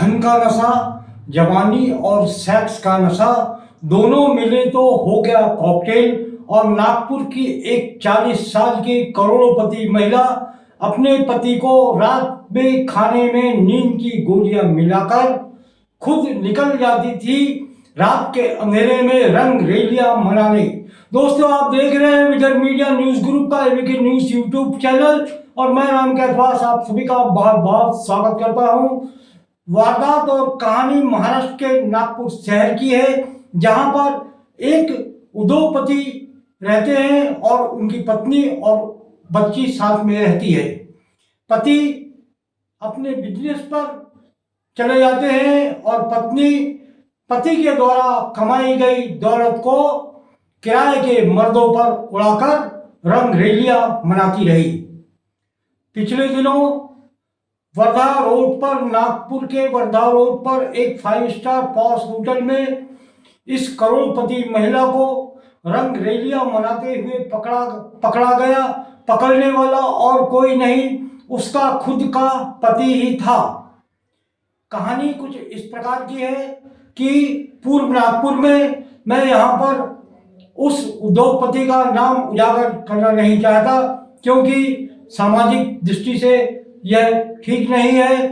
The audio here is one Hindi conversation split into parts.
धन का नशा, जवानी और सेक्स का नशा दोनों मिले तो हो गया कॉकटेल। और नागपुर की एक 40 साल की करोड़पति महिला अपने पति को रात में खाने में नींद की गोलियां मिलाकर खुद निकल जाती थी रात के अंधेरे में रंग रैलियां मनाने। दोस्तों, आप देख रहे हैं विजन मीडिया न्यूज ग्रुप का एबीके न्यूज यूट्यूब चैनल और मैं राम कैथवास आप सभी का बहुत बहुत स्वागत करता हूं। वारदात और कहानी महाराष्ट्र के नागपुर शहर की है, जहां पर एक उद्योगपति रहते हैं और उनकी पत्नी और बच्ची साथ में रहती है। पति अपने बिजनेस पर चले जाते हैं और पत्नी पति के द्वारा कमाई गई दौलत को किराए के मर्दों पर उड़ाकर रंग रैलियां मनाती रही। पिछले दिनों वर्धा रोड पर, नागपुर के वर्धा रोड पर एक 5 स्टार पॉश होटल में इस करोड़पति महिला को रंग रैलियां मनाते हुए पकड़ा गया। पकड़ने वाला और कोई नहीं, उसका खुद का पति ही था। कहानी कुछ इस प्रकार की है कि पूर्व नागपुर में, मैं यहाँ पर उस उद्योगपति का नाम उजागर करना नहीं चाहता क्योंकि सामाजिक दृष्टि से यह ठीक नहीं है,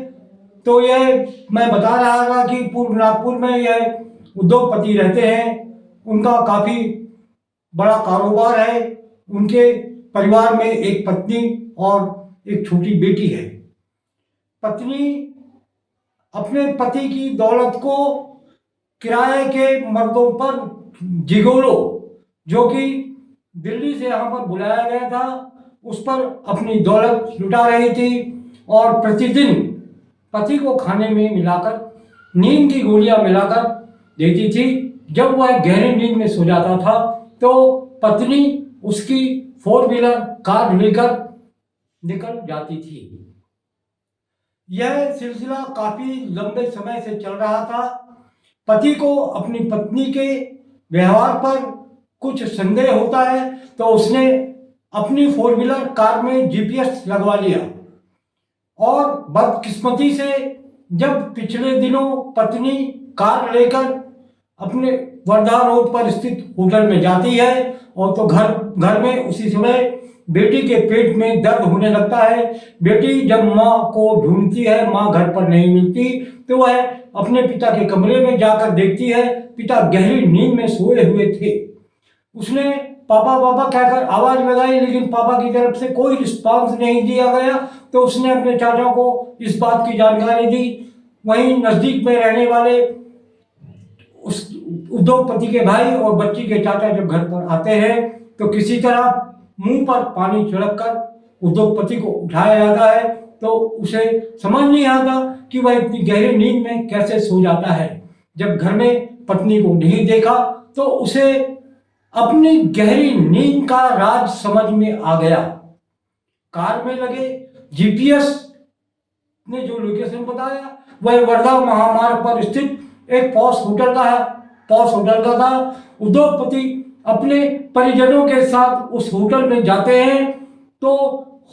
तो यह मैं बता रहा था कि पूर्व नागपुर में यह उद्योगपति रहते हैं। उनका काफ़ी बड़ा कारोबार है। उनके परिवार में एक पत्नी और एक छोटी बेटी है। पत्नी अपने पति की दौलत को किराए के मर्दों पर, जिगोलो जो कि दिल्ली से यहाँ पर बुलाया गया था, उस पर अपनी दौलत लुटा रही थी और प्रतिदिन पति को खाने में मिलाकर नींद की गोलियां मिलाकर देती थी। जब वह गहरी नींद में सो जाता था तो पत्नी उसकी 4 व्हीलर कार लेकर निकल जाती थी। यह सिलसिला काफी लंबे समय से चल रहा था। पति को अपनी पत्नी के व्यवहार पर कुछ संदेह होता है तो उसने अपनी 4 व्हीलर कार में जीपीएस लगवा लिया और बदकिस्मती से जब पिछले दिनों पत्नी कार लेकर अपने वर्धा रोड पर स्थित होटल में जाती है और तो घर में उसी समय बेटी के पेट में दर्द होने लगता है। बेटी जब माँ को ढूंढती है, माँ घर पर नहीं मिलती, तो वह अपने पिता के कमरे में जाकर देखती है। पिता गहरी नींद में सोए हुए थे। उसने पापा पापा कहकर आवाज लगाई, लेकिन पापा की तरफ से कोई रिस्पांस नहीं दिया गया। तो उसने अपने चाचा को इस बात की जानकारी दी। वहीं नजदीक में रहने वाले उस उद्योगपति के भाई और बच्ची के चाचा जब घर पर आते हैं तो किसी तरह मुंह पर पानी छिड़ककर उद्योगपति को उठाया जाता है। तो उसे समझ नहीं आता कि वह इतनी गहरी नींद में कैसे सो जाता है। जब घर में पत्नी को नहीं देखा तो उसे अपनी गहरी नींद का राज समझ में आ गया। कार में लगे जीपीएस ने जो लोकेशन बताया वह वर्धा महामार्ग पर स्थित एक पॉश होटल का था। उद्योगपति अपने परिजनों के साथ उस होटल में जाते हैं तो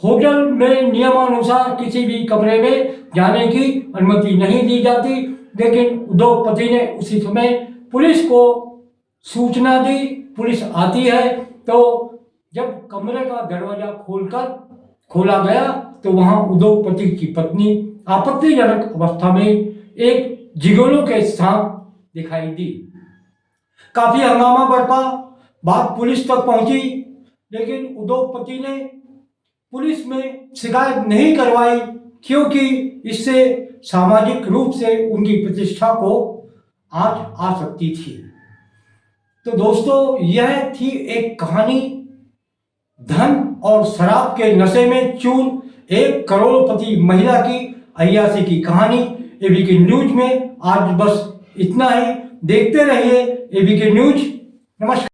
होटल में नियमानुसार किसी भी कमरे में जाने की अनुमति नहीं दी जाती, लेकिन उद्योगपति ने उसी समय पुलिस को सूचना दी। पुलिस आती है तो जब कमरे का दरवाजा खोला गया तो वहां उद्योगपति की पत्नी आपत्तिजनक अवस्था में एक जिगोलो के साथ दिखाई दी। काफी हंगामा बरपा, बात पुलिस तक पहुंची, लेकिन उद्योगपति ने पुलिस में शिकायत नहीं करवाई क्योंकि इससे सामाजिक रूप से उनकी प्रतिष्ठा को आंच आ सकती थी। तो दोस्तों, यह थी एक कहानी धन और शराब के नशे में चूर एक करोड़पति महिला की अय्याशी की कहानी। एबीके न्यूज में आज बस इतना ही। देखते रहिए एबीके न्यूज। नमस्कार।